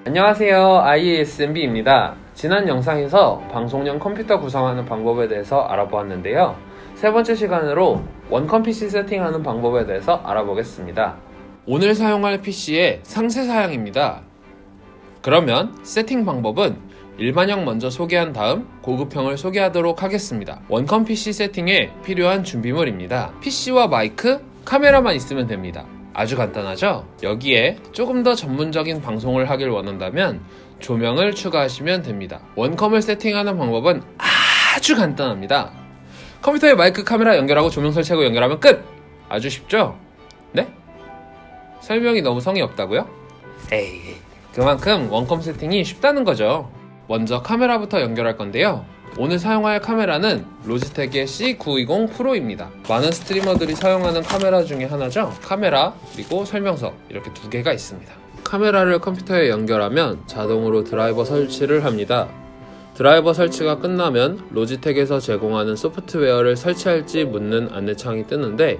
안녕하세요. IASMB입니다. 지난 영상에서 방송용 컴퓨터 구성하는 방법에 대해서 알아보았는데요. 세 번째 시간으로 원컴 PC 세팅하는 방법에 대해서 알아보겠습니다. 오늘 사용할 PC의 상세 사양입니다. 그러면 세팅 방법은 일반형 먼저 소개한 다음 고급형을 소개하도록 하겠습니다. 원컴 PC 세팅에 필요한 준비물입니다. PC와 마이크, 카메라만 있으면 됩니다. 아주 간단하죠? 여기에 조금 더 전문적인 방송을 하길 원한다면 조명을 추가하시면 됩니다. 원컴을 세팅하는 방법은 아주 간단합니다. 컴퓨터에 마이크, 카메라 연결하고 조명 설치하고 연결하면 끝! 아주 쉽죠? 네? 설명이 너무 성의 없다고요? 에이, 그만큼 원컴 세팅이 쉽다는 거죠. 먼저 카메라부터 연결할 건데요. 오늘 사용할 카메라는 로지텍의 C920 프로입니다. 많은 스트리머들이 사용하는 카메라 중에 하나죠. 카메라 그리고 설명서 이렇게 두 개가 있습니다. 카메라를 컴퓨터에 연결하면 자동으로 드라이버 설치를 합니다. 드라이버 설치가 끝나면 로지텍에서 제공하는 소프트웨어를 설치할지 묻는 안내창이 뜨는데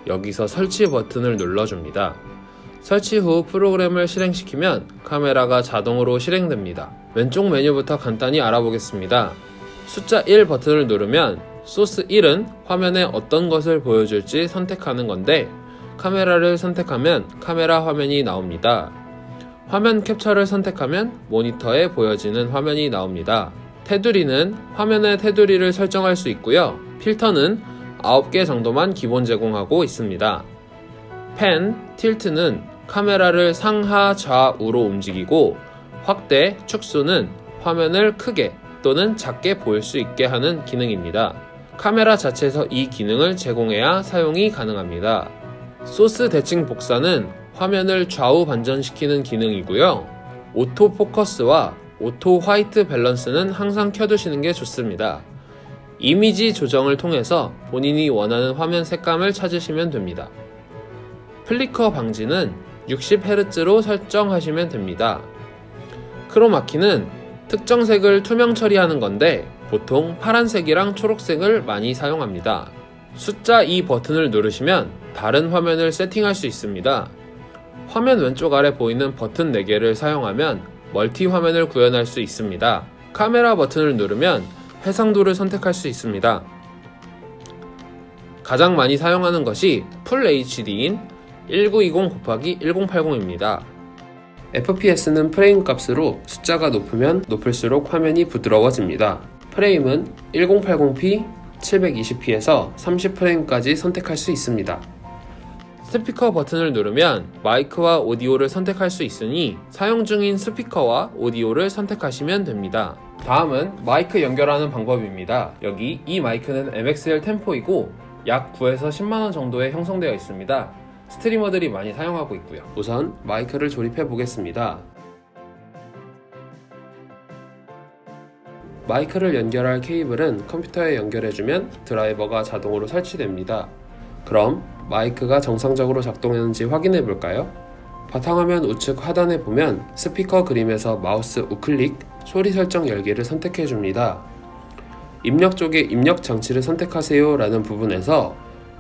여기서 설치 버튼을 눌러줍니다. 설치 후 프로그램을 실행시키면 카메라가 자동으로 실행됩니다. 왼쪽 메뉴부터 간단히 알아보겠습니다. 숫자 1 버튼을 누르면 소스 1은 화면에 어떤 것을 보여줄지 선택하는 건데 카메라를 선택하면 카메라 화면이 나옵니다. 화면 캡처를 선택하면 모니터에 보여지는 화면이 나옵니다. 테두리는 화면의 테두리를 설정할 수 있고요. 필터는 9개 정도만 기본 제공하고 있습니다. 펜, 틸트는 카메라를 상하 좌우로 움직이고 확대, 축소는 화면을 크게 또는 작게 보일 수 있게 하는 기능입니다. 카메라 자체에서 이 기능을 제공해야 사용이 가능합니다. 소스 대칭 복사는 화면을 좌우 반전시키는 기능이고요. 오토 포커스와 오토 화이트 밸런스는 항상 켜두시는 게 좋습니다. 이미지 조정을 통해서 본인이 원하는 화면 색감을 찾으시면 됩니다. 플리커 방지는 60Hz로 설정하시면 됩니다. 크로마키는 특정 색을 투명 처리하는 건데 보통 파란색이랑 초록색을 많이 사용합니다. 숫자 2 버튼을 누르시면 다른 화면을 세팅할 수 있습니다. 화면 왼쪽 아래 보이는 버튼 4개를 사용하면 멀티 화면을 구현할 수 있습니다. 카메라 버튼을 누르면 해상도를 선택할 수 있습니다. 가장 많이 사용하는 것이 풀 HD인 1920x1080입니다. FPS는 프레임 값으로 숫자가 높으면 높을수록 화면이 부드러워집니다. 프레임은 1080p, 720p에서 30프레임까지 선택할 수 있습니다. 스피커 버튼을 누르면 마이크와 오디오를 선택할 수 있으니 사용 중인 스피커와 오디오를 선택하시면 됩니다. 다음은 마이크 연결하는 방법입니다. 여기 이 마이크는 MXL 템포이고 약 9에서 10만원 정도에 형성되어 있습니다. 스트리머들이 많이 사용하고 있고요. 우선 마이크를 조립해 보겠습니다. 마이크를 연결할 케이블은 컴퓨터에 연결해주면 드라이버가 자동으로 설치됩니다. 그럼 마이크가 정상적으로 작동했는지 확인해 볼까요? 바탕화면 우측 하단에 보면 스피커 그림에서 마우스 우클릭, 소리 설정 열기를 선택해 줍니다. 입력 쪽에 입력 장치를 선택하세요 라는 부분에서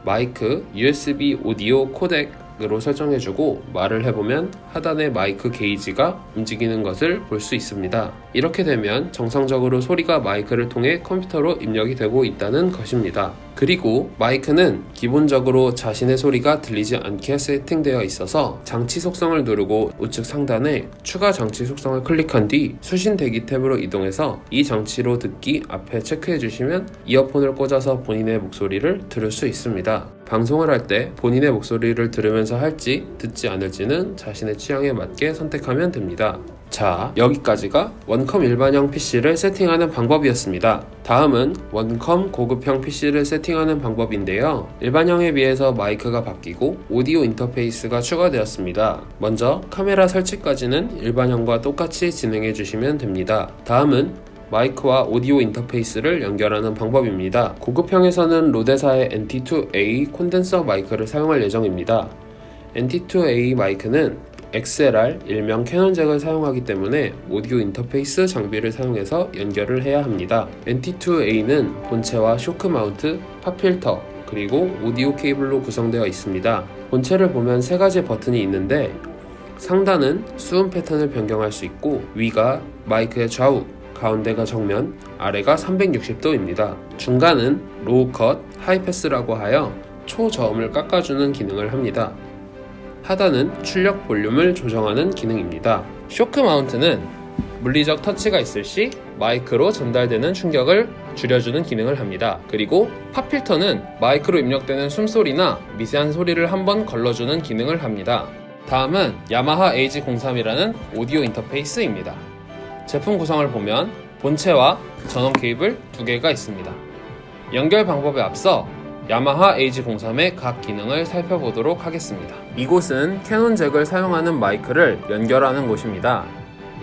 마이크, USB 오디오 코덱으로 설정해주고 말을 해보면 하단에 마이크 게이지가 움직이는 것을 볼 수 있습니다. 이렇게 되면 정상적으로 소리가 마이크를 통해 컴퓨터로 입력이 되고 있다는 것입니다. 그리고 마이크는 기본적으로 자신의 소리가 들리지 않게 세팅되어 있어서 장치 속성을 누르고 우측 상단에 추가 장치 속성을 클릭한 뒤 수신 대기 탭으로 이동해서 이 장치로 듣기 앞에 체크해 주시면 이어폰을 꽂아서 본인의 목소리를 들을 수 있습니다. 방송을 할 때 본인의 목소리를 들으면서 할지 듣지 않을지는 자신의 취향에 맞게 선택하면 됩니다. 자, 여기까지가 원컴 일반형 PC를 세팅하는 방법이었습니다. 다음은 원컴 고급형 PC를 세팅하는 방법인데요. 일반형에 비해서 마이크가 바뀌고 오디오 인터페이스가 추가되었습니다. 먼저 카메라 설치까지는 일반형과 똑같이 진행해 주시면 됩니다. 다음은 마이크와 오디오 인터페이스를 연결하는 방법입니다. 고급형에서는 로데사의 NT2A 콘덴서 마이크를 사용할 예정입니다. NT2A 마이크는 XLR, 일명 캐논잭을 사용하기 때문에 오디오 인터페이스 장비를 사용해서 연결을 해야 합니다. NT2A는 본체와 쇼크 마운트, 팝필터, 그리고 오디오 케이블로 구성되어 있습니다. 본체를 보면 세 가지 버튼이 있는데 상단은 수음 패턴을 변경할 수 있고 위가 마이크의 좌우, 가운데가 정면, 아래가 360도입니다. 중간은 로우 컷, 하이 패스라고 하여 초저음을 깎아주는 기능을 합니다. 하단은 출력 볼륨을 조정하는 기능입니다. 쇼크 마운트는 물리적 터치가 있을 시 마이크로 전달되는 충격을 줄여주는 기능을 합니다. 그리고 팝 필터는 마이크로 입력되는 숨소리나 미세한 소리를 한번 걸러주는 기능을 합니다. 다음은 야마하 AG03이라는 오디오 인터페이스입니다. 제품 구성을 보면 본체와 전원 케이블 2개가 있습니다. 연결 방법에 앞서 야마하 AG03의 각 기능을 살펴보도록 하겠습니다. 이곳은 캐논 잭을 사용하는 마이크를 연결하는 곳입니다.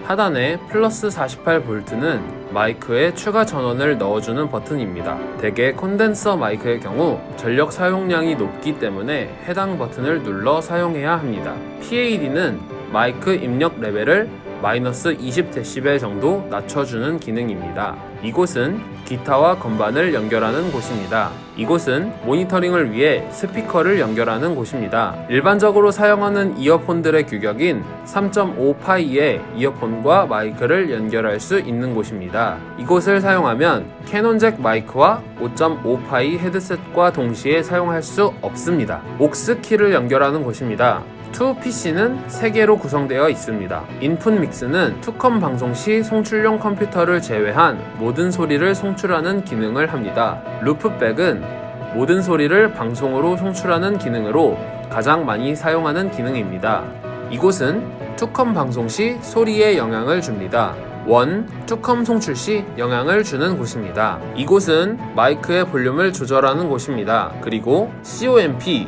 하단의 플러스 48V는 마이크에 추가 전원을 넣어주는 버튼입니다. 대개 콘덴서 마이크의 경우 전력 사용량이 높기 때문에 해당 버튼을 눌러 사용해야 합니다. PAD는 마이크 입력 레벨을 마이너스 20dB 정도 낮춰주는 기능입니다. 이곳은 기타와 건반을 연결하는 곳입니다. 이곳은 모니터링을 위해 스피커를 연결하는 곳입니다. 일반적으로 사용하는 이어폰들의 규격인 3.5파이의 이어폰과 마이크를 연결할 수 있는 곳입니다. 이곳을 사용하면 캐논 잭 마이크와 5.5파이 헤드셋과 동시에 사용할 수 없습니다. 옥스 키를 연결하는 곳입니다. 2PC는 3개로 구성되어 있습니다. 인풋 믹스는 투컴 방송 시 송출용 컴퓨터를 제외한 모든 소리를 송출하는 기능을 합니다. 루프백은 모든 소리를 방송으로 송출하는 기능으로 가장 많이 사용하는 기능입니다. 이곳은 투컴 방송 시 소리에 영향을 줍니다. 투컴 송출 시 영향을 주는 곳입니다. 이곳은 마이크의 볼륨을 조절하는 곳입니다. 그리고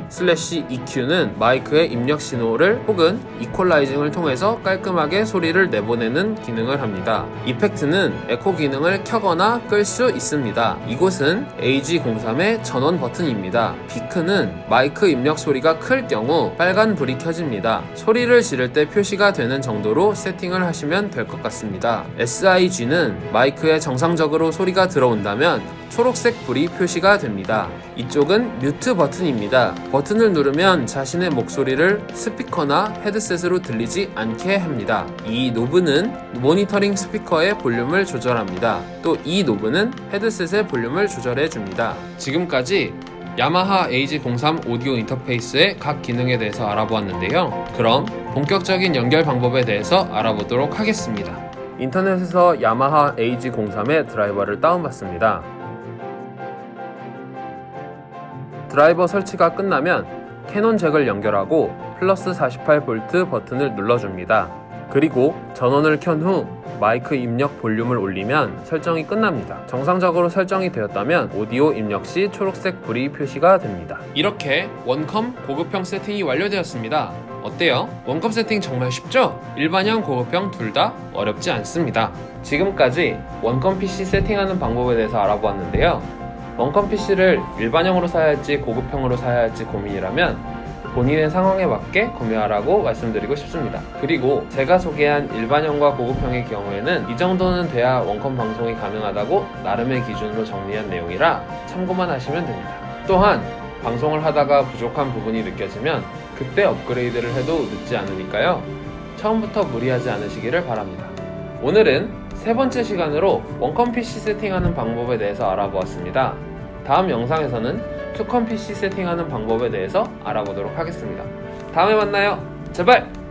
COMP/EQ는 마이크의 입력 신호를 혹은 이퀄라이징을 통해서 깔끔하게 소리를 내보내는 기능을 합니다. 이펙트는 에코 기능을 켜거나 끌 수 있습니다. 이곳은 AG03의 전원 버튼입니다. 피크는 마이크 입력 소리가 클 경우 빨간 불이 켜집니다. 소리를 지를 때 표시가 되는 정도로 세팅을 하시면 될 것 같습니다. SIG는 마이크에 정상적으로 소리가 들어온다면 초록색 불이 표시가 됩니다. 이쪽은 뮤트 버튼입니다. 버튼을 누르면 자신의 목소리를 스피커나 헤드셋으로 들리지 않게 합니다. 이 노브는 모니터링 스피커의 볼륨을 조절합니다. 또 이 노브는 헤드셋의 볼륨을 조절해 줍니다. 지금까지 야마하 AG03 오디오 인터페이스의 각 기능에 대해서 알아보았는데요. 그럼 본격적인 연결 방법에 대해서 알아보도록 하겠습니다. 인터넷에서 야마하 AG03의 드라이버를 다운받습니다. 드라이버 설치가 끝나면 캐논 잭을 연결하고 플러스 48V 버튼을 눌러줍니다. 그리고 전원을 켠 후 마이크 입력 볼륨을 올리면 설정이 끝납니다. 정상적으로 설정이 되었다면 오디오 입력 시 초록색 불이 표시가 됩니다. 이렇게 원컴 고급형 세팅이 완료되었습니다. 어때요? 원컴 세팅 정말 쉽죠? 일반형, 고급형 둘 다 어렵지 않습니다. 지금까지 원컴 PC 세팅하는 방법에 대해서 알아보았는데요. 원컴 PC를 일반형으로 사야 할지 고급형으로 사야 할지 고민이라면 본인의 상황에 맞게 구매하라고 말씀드리고 싶습니다. 그리고 제가 소개한 일반형과 고급형의 경우에는 이 정도는 돼야 원컴 방송이 가능하다고 나름의 기준으로 정리한 내용이라 참고만 하시면 됩니다. 또한 방송을 하다가 부족한 부분이 느껴지면 그때 업그레이드를 해도 늦지 않으니까요. 처음부터 무리하지 않으시기를 바랍니다. 오늘은 세 번째 시간으로 원컴 PC 세팅하는 방법에 대해서 알아보았습니다. 다음 영상에서는 투컴 PC 세팅하는 방법에 대해서 알아보도록 하겠습니다. 다음에 만나요. 제발!